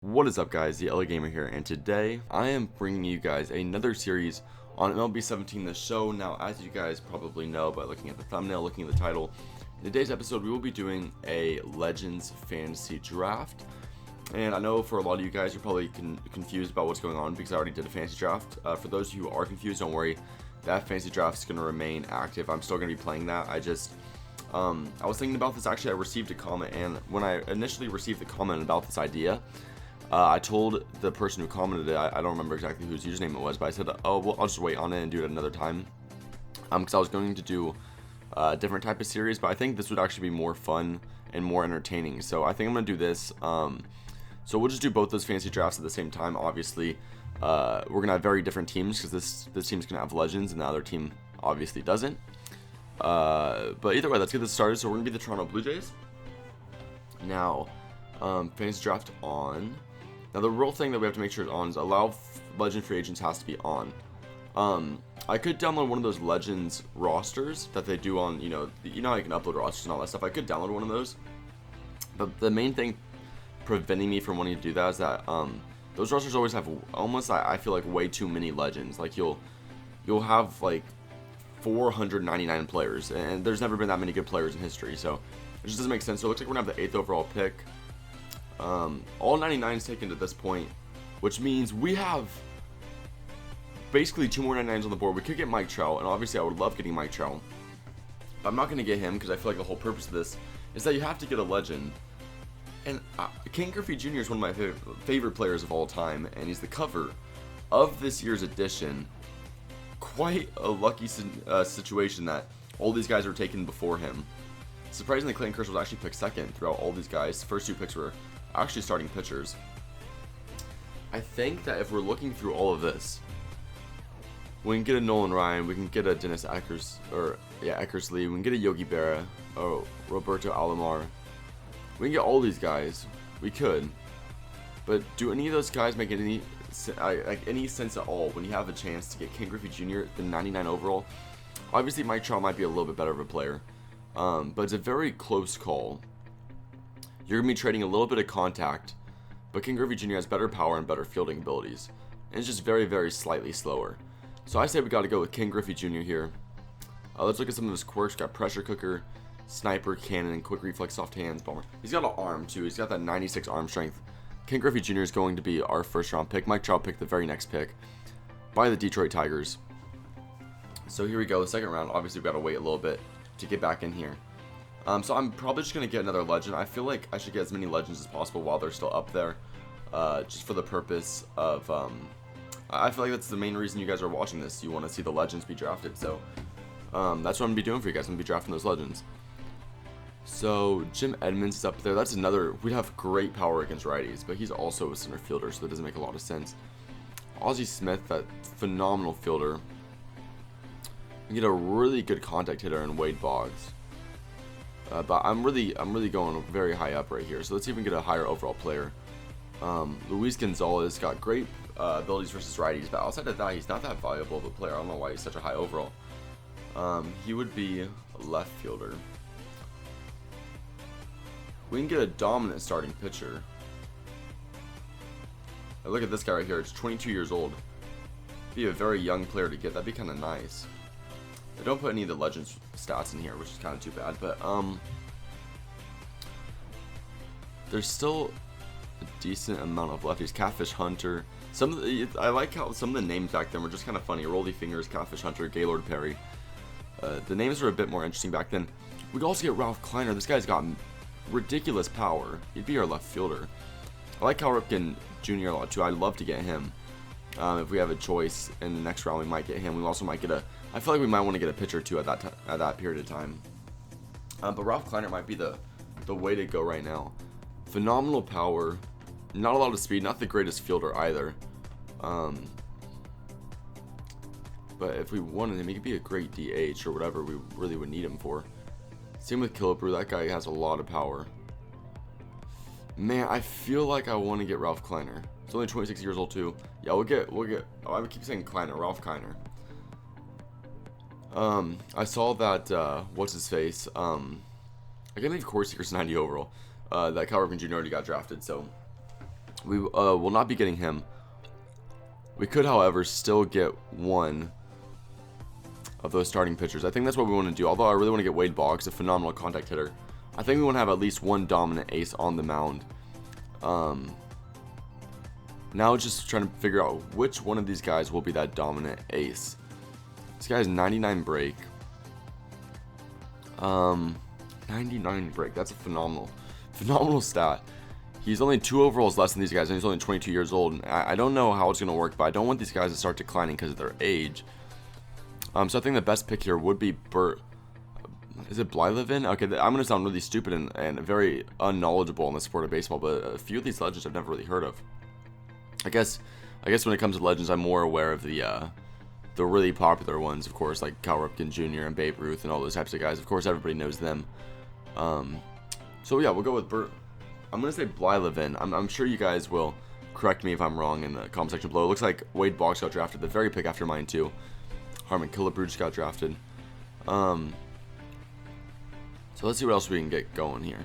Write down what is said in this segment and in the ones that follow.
What is up, guys? The LA Gamer here, and today I am bringing you guys another series on MLB 17, the show. Now, as you guys probably know by looking at the thumbnail, looking at the title, in today's episode we will be doing a Legends fantasy draft. And I know for a lot of you guys, you're probably confused about what's going on because I already did a fantasy draft. For those of you who are confused, don't worry, that fantasy draft is going to remain active. I'm still going to be playing that. I was thinking about this. Actually, I received a comment, and when I initially received the comment about this idea, I told the person who commented it, I don't remember exactly whose username it was, but I said, oh, well, I'll just wait on it and do it another time. Because I was going to do a different type of series, but I think this would actually be more fun and more entertaining. So I think I'm going to do this. So we'll just do both those fantasy drafts at the same time. Obviously, we're going to have very different teams because this team's going to have legends and the other team obviously doesn't. But either way, let's get this started. So we're going to be the Toronto Blue Jays. Now, fantasy draft on. Now, the real thing that we have to make sure is on is allow legend free agents has to be on. I could download one of those legends rosters that they do on, you know how you can upload rosters and all that stuff. I could download one of those. But the main thing preventing me from wanting to do that is that those rosters always have almost, I feel like, way too many legends. Like you'll have like 499 players, and there's never been that many good players in history, so it just doesn't make sense. So it looks like we're gonna have the 8th overall pick. All 99s taken at this point, which means we have basically 2 more 99s on the board. We could get Mike Trout, and obviously I would love getting Mike Trout, but I'm not going to get him because I feel like the whole purpose of this is that you have to get a legend. And Ken Griffey Jr. is one of my favorite players of all time, and he's the cover of this year's edition. Quite a lucky situation that all these guys were taken before him. Surprisingly, Clayton Kershaw was actually picked second throughout all these guys. First 2 picks were actually starting pitchers. I think that if we're looking through all of this, we can get a Nolan Ryan, we can get a Dennis Eckersley, we can get a Yogi Berra, or Roberto Alomar. We can get all these guys. We could. But do any of those guys make any sense at all when you have a chance to get Ken Griffey Jr., the 99 overall? Obviously, Mike Trout might be a little bit better of a player. But it's a very close call. You're going to be trading a little bit of contact, but Ken Griffey Jr. has better power and better fielding abilities. And it's just very, very slightly slower. So I say we got to go with Ken Griffey Jr. here. Let's look at some of his quirks. Got pressure cooker, sniper, cannon, quick reflex, soft hands, bomber. He's got an arm too. He's got that 96 arm strength. Ken Griffey Jr. is going to be our first round pick. Mike Trout picked the very next pick by the Detroit Tigers. So here we go. The second round. Obviously, we've got to wait a little bit to get back in here. So I'm probably just going to get another legend. I feel like I should get as many legends as possible while they're still up there. Just for the purpose of, I feel like that's the main reason you guys are watching this. You want to see the legends be drafted. So that's what I'm going to be doing for you guys. I'm going to be drafting those legends. So Jim Edmonds is up there. That's another, we'd have great power against righties, but he's also a center fielder, so that doesn't make a lot of sense. Ozzie Smith, that phenomenal fielder. We get a really good contact hitter in Wade Boggs. But I'm really going very high up right here. So let's see if we can get a higher overall player. Luis Gonzalez got great abilities versus righties, but outside of that, he's not that valuable of a player. I don't know why he's such a high overall. He would be a left fielder. We can get a dominant starting pitcher. Now look at this guy right here. It's 22 years old. Be a very young player to get. That'd be kind of nice. They don't put any of the Legends stats in here, which is kind of too bad, but there's still a decent amount of lefties. Catfish Hunter. I like how some of the names back then were just kind of funny. Rolly Fingers, Catfish Hunter, Gaylord Perry. The names were a bit more interesting back then. We could also get Ralph Kleiner. This guy's got ridiculous power. He'd be our left fielder. I like Cal Ripken Jr. a lot too. I'd love to get him. If we have a choice in the next round, we might get him. We also might get I feel like we might want to get a pitcher too at that period of time. But Ralph Kleiner might be the way to go right now. Phenomenal power, not a lot of speed, not the greatest fielder either. But if we wanted him, he could be a great DH or whatever we really would need him for. Same with Killebrew. That guy has a lot of power. Man, I feel like I want to get Ralph Kleiner. He's only 26 years old too. Yeah, we'll get. Oh, I would keep saying Kleiner, Ralph Kleiner. I saw that. What's his face? I can't believe Corey Seager's 90 overall. That Cal Ripken Jr. already got drafted, so We will not be getting him. We could, however, still get one of those starting pitchers. I think that's what we want to do. Although I really want to get Wade Boggs, a phenomenal contact hitter. I think we want to have at least one dominant ace on the mound. Now just trying to figure out which one of these guys will be that dominant ace. This guy has 99 break. 99 break. That's a phenomenal stat. He's only 2 overalls less than these guys, and he's only 22 years old. And I don't know how it's going to work, but I don't want these guys to start declining because of their age. So I think the best pick here would be Bert. Is it Blyleven? Okay, I'm going to sound really stupid and very unknowledgeable in the sport of baseball, but a few of these legends I've never really heard of. I guess when it comes to legends, I'm more aware of the really popular ones, of course, like Cal Ripken Jr. and Babe Ruth and all those types of guys. Of course, everybody knows them. So yeah, we'll go with Bert. I'm going to say Blyleven. I'm sure you guys will correct me if I'm wrong in the comment section below. It looks like Wade Boggs got drafted, the very pick after mine too. Harmon Killebrew just got drafted. So let's see what else we can get going here.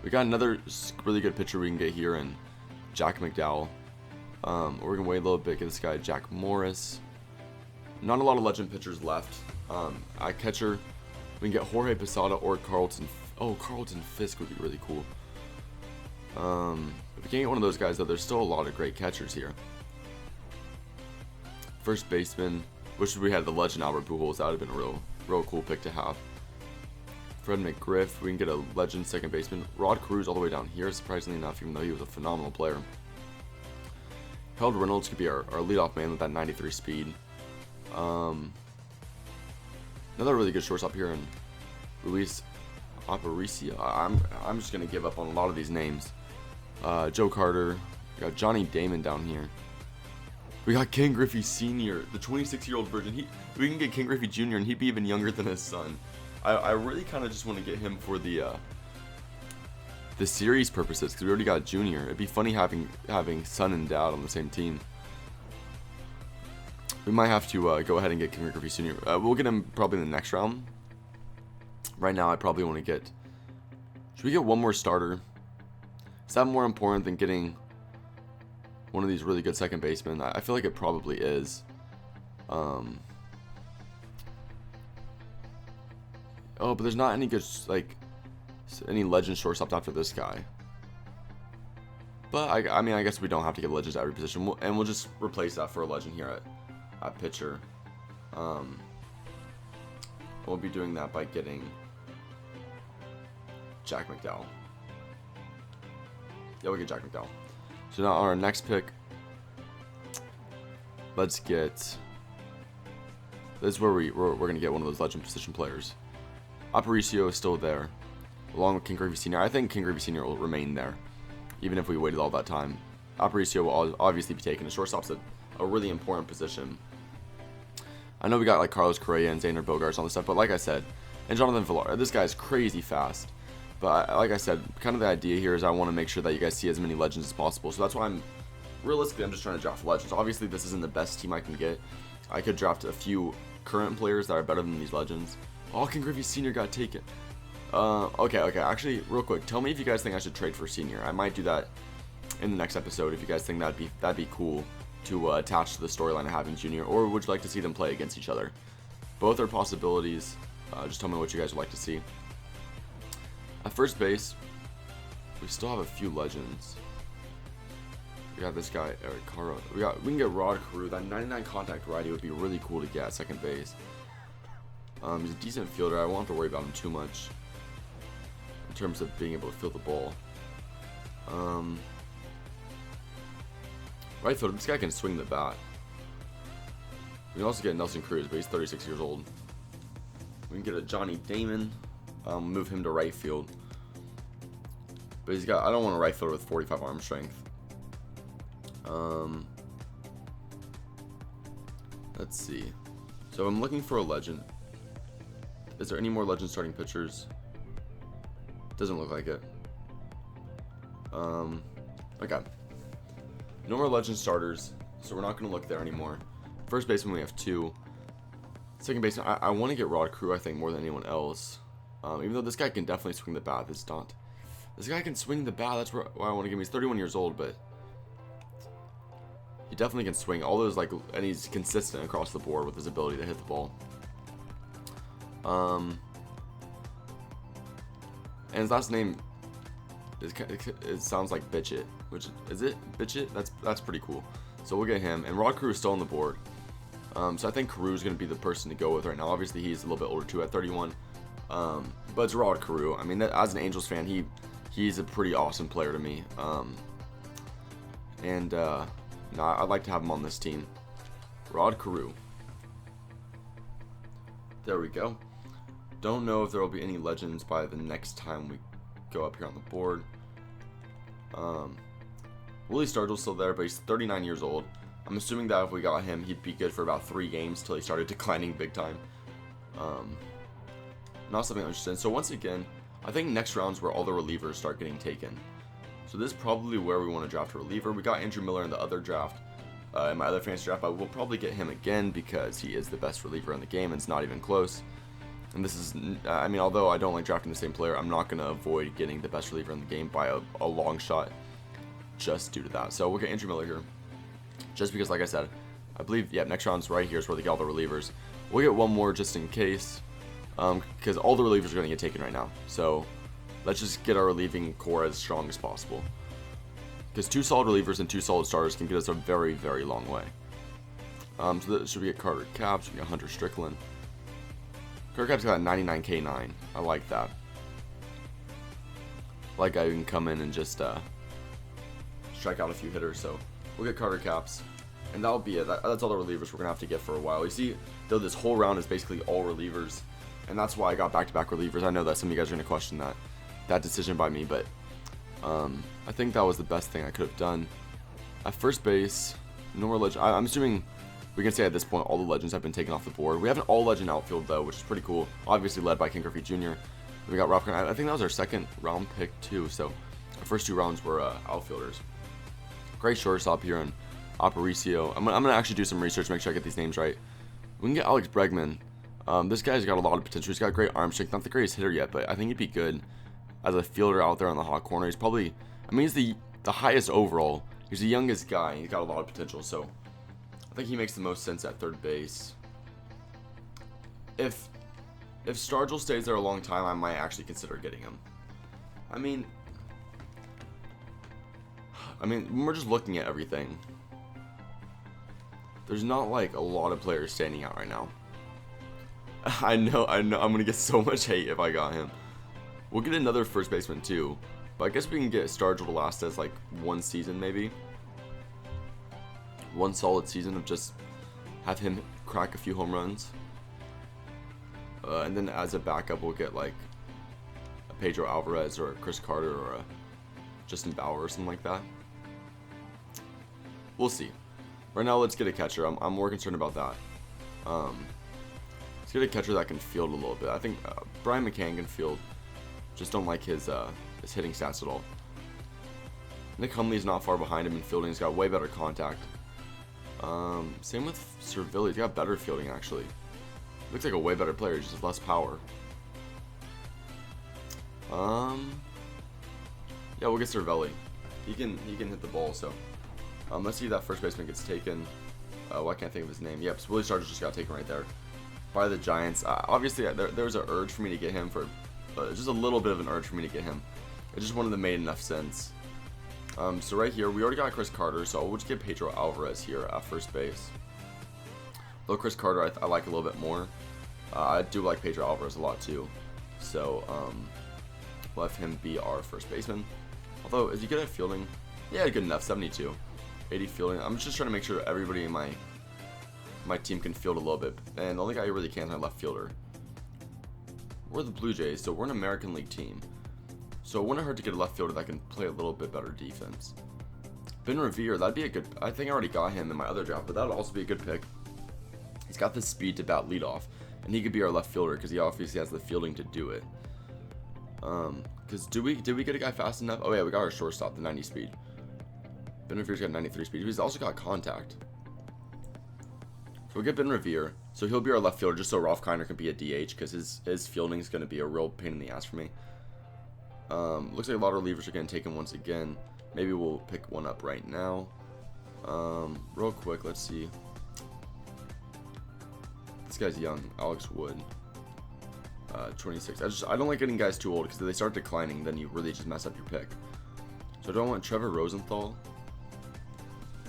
We got another really good pitcher we can get here in Jack McDowell. We're going to wait a little bit, get this guy Jack Morris. Not a lot of legend pitchers left. At catcher, we can get Jorge Posada or Carlton. Oh, Carlton Fisk would be really cool. If we can't get one of those guys, though, there's still a lot of great catchers here. First baseman, wish we had the legend Albert Pujols. That would have been a real cool pick to have. Fred McGriff, we can get a legend second baseman. Rod Cruz all the way down here, surprisingly enough, even though he was a phenomenal player. Harold Reynolds could be our leadoff man with that 93 speed. Another really good shortstop here in Luis Aparicio. I'm just gonna give up on a lot of these names. Joe Carter. We got Johnny Damon down here. We got Ken Griffey Sr., the 26-year-old version. We can get Ken Griffey Jr. and he'd be even younger than his son. I really kind of just want to get him for the series purposes because we already got Junior. It'd be funny having son and dad on the same team. We might have to go ahead and get Ken Griffey Sr. We'll get him probably in the next round. Right now, I probably want to get. Should we get one more starter? Is that more important than getting one of these really good second basemen? I feel like it probably is. Oh, but there's not any good, like, any legend shortstop after this guy. But, I mean, I guess we don't have to get legends at every position. And we'll just replace that for a legend here at pitcher. We'll be doing that by getting Jack McDowell. Yeah, we'll get Jack McDowell. So now on our next pick, let's get. This is where we're going to get one of those legend position players. Aparicio is still there, along with King Griffey Sr. I think King Griffey Sr. will remain there, even if we waited all that time. Aparicio will obviously be taken. The shortstop's a really important position. I know we got like Carlos Correa and Xander Bogaerts and all this stuff, but like I said, and Jonathan Villar, this guy's crazy fast. But like I said, kind of the idea here is I want to make sure that you guys see as many legends as possible. So that's why I'm just trying to draft legends. Obviously, this isn't the best team I can get. I could draft a few current players that are better than these legends. Oh, King Griffey Sr. got taken. Okay. Actually, real quick, tell me if you guys think I should trade for Senior. I might do that in the next episode if you guys think that'd be cool to attach to the storyline of having Junior, or would you like to see them play against each other? Both are possibilities. Just tell me what you guys would like to see. At first base, we still have a few legends. We got this guy, Eric Caro. We can get Rod Carew. That 99 contact righty would be really cool to get at second base. He's a decent fielder. I won't have to worry about him too much in terms of being able to field the ball. Right fielder, this guy can swing the bat. We can also get Nelson Cruz, but he's 36 years old. We can get a Johnny Damon. Move him to right field. But I don't want a right fielder with 45 arm strength. Let's see. So I'm looking for a legend. Is there any more legend starting pitchers? Doesn't look like it. Okay. No more legend starters, so we're not going to look there anymore. First baseman, we have 2. Second baseman, I want to get Rod Carew, I think, more than anyone else. Even though this guy can definitely swing the bat, this guy can swing the bat. That's why I want to give him. He's 31 years old, but He definitely can swing all those, like, and he's consistent across the board with his ability to hit the ball. And his last name it sounds like Bitchit, which is it Bitchit? That's pretty cool. So we'll get him. And Rod Carew is still on the board. So I think Carew is going to be the person to go with right now. Obviously, he's a little bit older too at 31. But it's Rod Carew. I mean, as an Angels fan, he's a pretty awesome player to me. No, I'd like to have him on this team. Rod Carew. There we go. Don't know if there will be any legends by the next time we go up here on the board. Willie Stargell's still there, but he's 39 years old. I'm assuming that if we got him, he'd be good for about 3 games till he started declining big time. Not something I'm interested in. So once again, I think next round's where all the relievers start getting taken. So this is probably where we want to draft a reliever. We got Andrew Miller in the other draft, in my other fantasy draft, but we'll probably get him again because he is the best reliever in the game and it's not even close. And this is, I mean, although I don't like drafting the same player, I'm not going to avoid getting the best reliever in the game by a long shot just due to that. So we'll get Andrew Miller here just because, like I said, I believe, yeah, next round's right here is where they get all the relievers. We'll get one more just in case because all the relievers are going to get taken right now. So let's just get our relieving core as strong as possible. Because 2 solid relievers and 2 solid starters can get us a very, very long way. So should we get Carter Capps? Should we get Hunter Strickland? Carter Capps got a 99 K9. I like that. Like I can come in and just strike out a few hitters. So we'll get Carter Capps. And that'll be it. That's all the relievers we're going to have to get for a while. You see, though, this whole round is basically all relievers. And that's why I got back-to-back relievers. I know that some of you guys are going to question that decision by me, but I think that was the best thing I could have done. At first base, no more legend. I'm assuming we can say at this point all the legends have been taken off the board. We have an all-legend outfield, though, which is pretty cool. Obviously led by Ken Griffey Jr. We got Rob Conner. I think that was our 2nd round pick, too. So our first 2 rounds were outfielders. Great shortstop here in Aparicio. I'm going to actually do some research, make sure I get these names right. We can get Alex Bregman. This guy's got a lot of potential. He's got great arm strength. Not the greatest hitter yet, but I think he'd be good as a fielder out there on the hot corner. He's probably, I mean, he's the highest overall. He's the youngest guy. He's got a lot of potential, so I think he makes the most sense at third base. If Stargell stays there a long time, I might actually consider getting him. I mean, when we're just looking at everything, there's not like a lot of players standing out right now. I know, I'm gonna get so much hate if I got him. We'll get another first baseman too, but I guess we can get Stargell to last as like 1 season maybe. 1 solid season of just have him crack a few home runs. And then as a backup, we'll get like a Pedro Alvarez or a Chris Carter or a Justin Bauer or something like that. We'll see. Right now, let's get a catcher. I'm more concerned about that. Let's get a catcher that can field a little bit. I think Brian McCann can field. Just don't like his hitting stats at all. Nick Hundley's not far behind him in fielding. He's got way better contact. Same with Cervilli. He's got better fielding, actually. Looks like a way better player, just less power. Yeah, we'll get Cervelli. He can hit the ball, so let's see if that first baseman gets taken. Well, I can't think of his name. Yep, so Willie Stargell just got taken right there by the Giants. Obviously, there was an urge for me to get him for just a little bit of an urge for me to get him. It just wouldn't have made enough sense. So right here, we already got Chris Carter, so we'll just get Pedro Alvarez here at first base. Though Chris Carter I like a little bit more. I do like Pedro Alvarez a lot too. So we'll have him be our first baseman. Although, is he good at fielding? Yeah, good enough, 72. 80 fielding. I'm just trying to make sure everybody in my team can field a little bit. And the only guy who really can is my left fielder. We're the Blue Jays, so we're an American League team. So it wouldn't hurt to get a left fielder that can play a little bit better defense. Ben Revere, that'd be a good... I think I already got him in my other draft, but that'd also be a good pick. He's got the speed to bat leadoff, and he could be our left fielder because he obviously has the fielding to do it. Because did we get a guy fast enough? Oh yeah, we got our shortstop, the 90 speed. Ben Revere's got 93 speed. He's also got contact. So we'll get Ben Revere. So he'll be our left fielder just so Rolf Kiner can be a DH because his fielding is going to be a real pain in the ass for me. Looks like a lot of relievers are getting taken once again. Maybe we'll pick one up right now. Real quick, let's see. This guy's young, Alex Wood. 26. I don't like getting guys too old because if they start declining, then you really just mess up your pick. So do I want Trevor Rosenthal?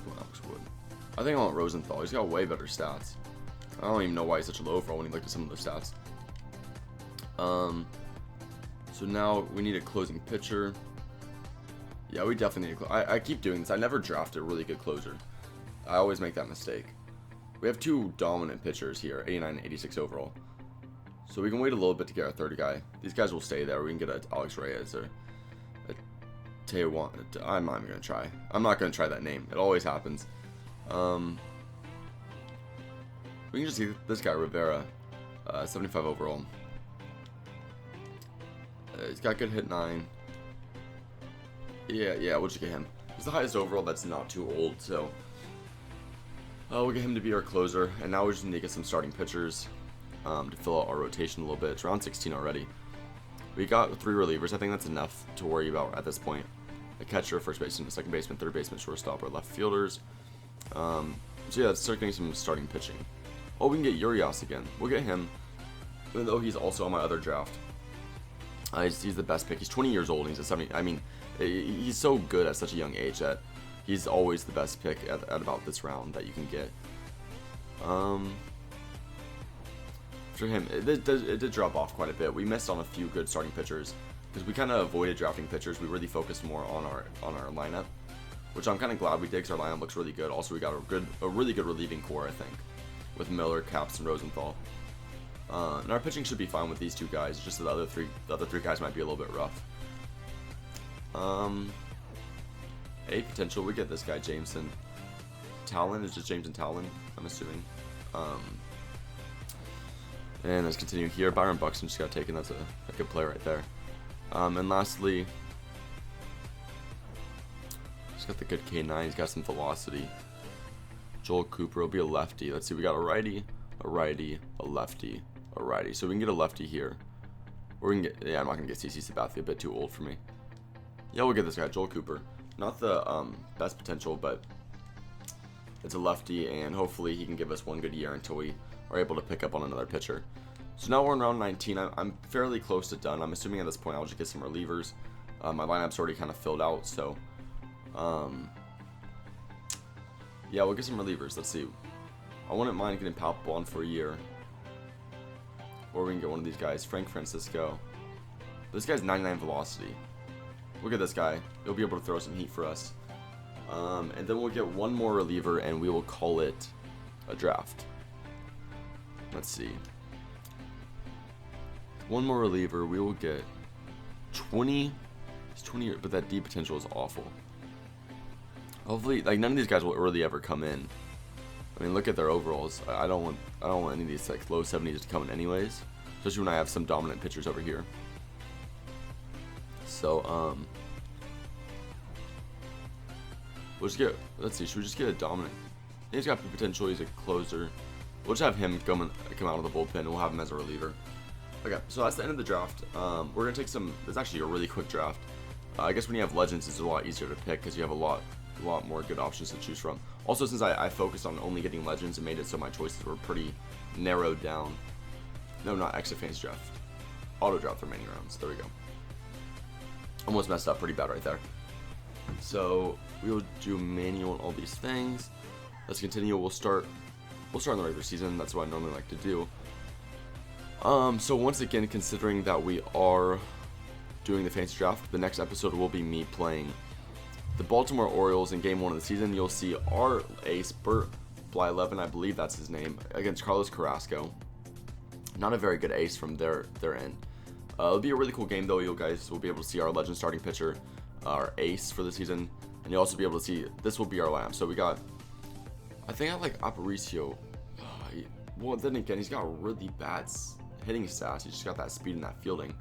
Well, Alex Wood. I think I want Rosenthal. He's got way better stats. I don't even know why he's such a low overall when you look at some of those stats. So now we need a closing pitcher. Yeah, we definitely need I keep doing this. I never draft a really good closer. I always make that mistake. We have two dominant pitchers here, 89 and 86 overall. So we can wait a little bit to get our third guy. These guys will stay there. We can get a Alex Reyes or a Taiwan. I'm not even going to try. I'm not going to try that name. It always happens. We can just see this guy, Rivera, 75 overall. He's got good hit 9. Yeah, we'll just get him. He's the highest overall that's not too old, so we'll get him to be our closer. And now we just need to get some starting pitchers to fill out our rotation a little bit. It's round 16 already. We got 3 relievers. I think that's enough to worry about at this point. A catcher, first baseman, second baseman, third baseman, shortstop, or left fielders. So yeah, let's start getting some starting pitching. Oh, we can get Urias again. We'll get him, even though he's also on my other draft. He's the best pick. He's 20 years old and he's a 70. I mean, he's so good at such a young age that he's always the best pick at about this round that you can get. For him, it did drop off quite a bit. We missed on a few good starting pitchers because we kind of avoided drafting pitchers. We really focused more on our lineup, which I'm kind of glad we did because our lineup looks really good. Also, we got a really good relieving core, I think, with Miller, Caps, and Rosenthal. And our pitching should be fine with these two guys. Just the other three guys might be a little bit rough. A potential, we get this guy Jameson. Talon is just James and Talon, I'm assuming. And let's continue here. Byron Buxton just got taken. That's a good play right there. And lastly, he's got the good K9. He's got some velocity. Joel Cooper will be a lefty. Let's see. We got a righty, a lefty, a righty. So we can get a lefty here. Or we can get. Yeah, I'm not gonna get CC Sabathia. A bit too old for me. Yeah, we'll get this guy, Joel Cooper. Not the best potential, but it's a lefty, and hopefully he can give us one good year until we are able to pick up on another pitcher. So now we're in round 19. I'm fairly close to done. I'm assuming at this point I'll just get some relievers. My lineup's already kind of filled out, so yeah, we'll get some relievers. Let's see. I wouldn't mind getting Palpable on for a year, or we can get one of these guys, Frank Francisco. This guy's 99 velocity. Look at this guy. He'll be able to throw some heat for us. And then we'll get one more reliever, and we will call it a draft. Let's see. One more reliever. We will get 20. He's 20, but that D potential is awful. Hopefully, like, none of these guys will really ever come in. I mean, look at their overalls. I don't want any of these like low 70s to come in anyways. Especially when I have some dominant pitchers over here. So we'll just get. Let's see. Should we just get a dominant? He's got potential. He's a closer. We'll just have him come out of the bullpen, and we'll have him as a reliever. Okay, so that's the end of the draft. We're gonna take some. It's actually a really quick draft. I guess when you have legends, it's a lot easier to pick because you have a lot more good options to choose from. Also, since I focused on only getting legends, it made it so my choices were pretty narrowed down. No, not exit fantasy draft. Auto draft for remaining rounds. There we go. Almost messed up pretty bad right there. So we will do manual on all these things. Let's continue. We'll start in the regular season. That's what I normally like to do. So once again, considering that we are doing the fantasy draft, the next episode will be me playing the Baltimore Orioles in Game 1 of the season. You'll see our ace, Bert Blyleven, I believe that's his name, against Carlos Carrasco. Not a very good ace from their end. It'll be a really cool game, though. You guys will be able to see our legend starting pitcher, our ace for the season, and you'll also be able to see, this will be our lineup. So we got, I think I like Aparicio. Well, then again, he's got really bad hitting stats. He's just got that speed and that fielding.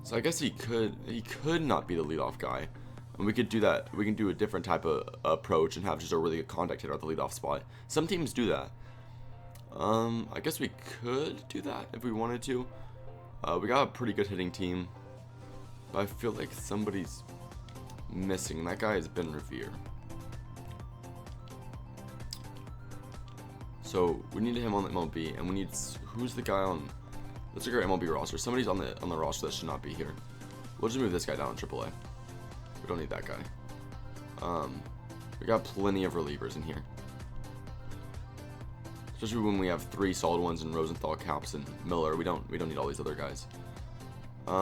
So I guess he could not be the leadoff guy, and we could do that. We can do a different type of approach and have just a really good contact hitter at the leadoff spot. Some teams do that. I guess we could do that if we wanted to. We got a pretty good hitting team, but I feel like somebody's missing, and that guy has been Revere. So we need him on the MLB, and we need, who's the guy on, let's look at our MLB roster. Somebody's on the roster that should not be here. We'll just move this guy down to AAA. We don't need that guy. We got plenty of relievers in here, especially when we have 3 solid ones in Rosenthal, Caps, and Miller. We don't need all these other guys. We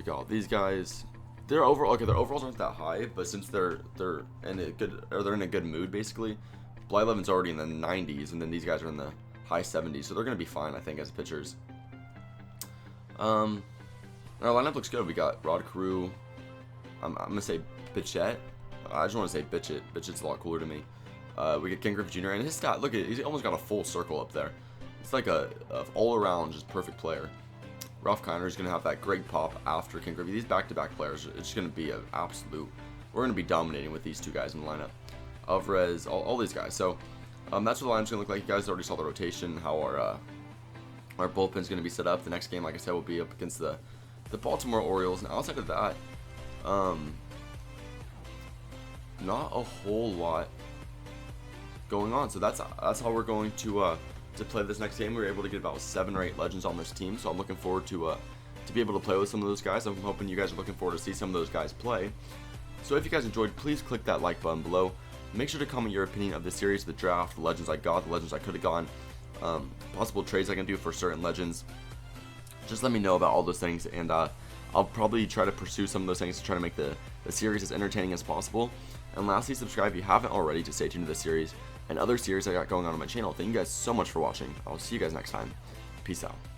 got all these guys. Their overalls aren't that high, but since they're in a good mood basically. Blyleven's already in the 90s, and then these guys are in the high 70s, so they're gonna be fine, I think, as pitchers. Our lineup looks good. We got Rod Carew. I'm gonna say Bichette. I just want to say Bitchett. Bitchett's a lot cooler to me. We get Ken Griffey Jr. and his stat. Look at it. He's almost got a full circle up there. It's like a all-around just perfect player. Ralph Kiner is gonna have that great pop after Ken Griffey. These back-to-back players, it's gonna be an absolute. We're gonna be dominating with these 2 guys in the lineup. Alvarez, all these guys. So that's what the lineup's gonna look like. You guys already saw the rotation. How our bullpen's gonna be set up. The next game, like I said, will be up against the Baltimore Orioles. And outside of that, not a whole lot going on. So that's how we're going to play this next game. We were able to get about 7 or 8 legends on this team, so I'm looking forward to be able to play with some of those guys. I'm hoping you guys are looking forward to see some of those guys play. So if you guys enjoyed, please click that like button below. Make sure to comment your opinion of the series, the draft, the legends I got, the legends I could have gone, possible trades I can do for certain legends. Just let me know about all those things, and I'll probably try to pursue some of those things to try to make the series as entertaining as possible. And lastly, subscribe if you haven't already to stay tuned to this series and other series I got going on my channel. Thank you guys so much for watching. I'll see you guys next time. Peace out.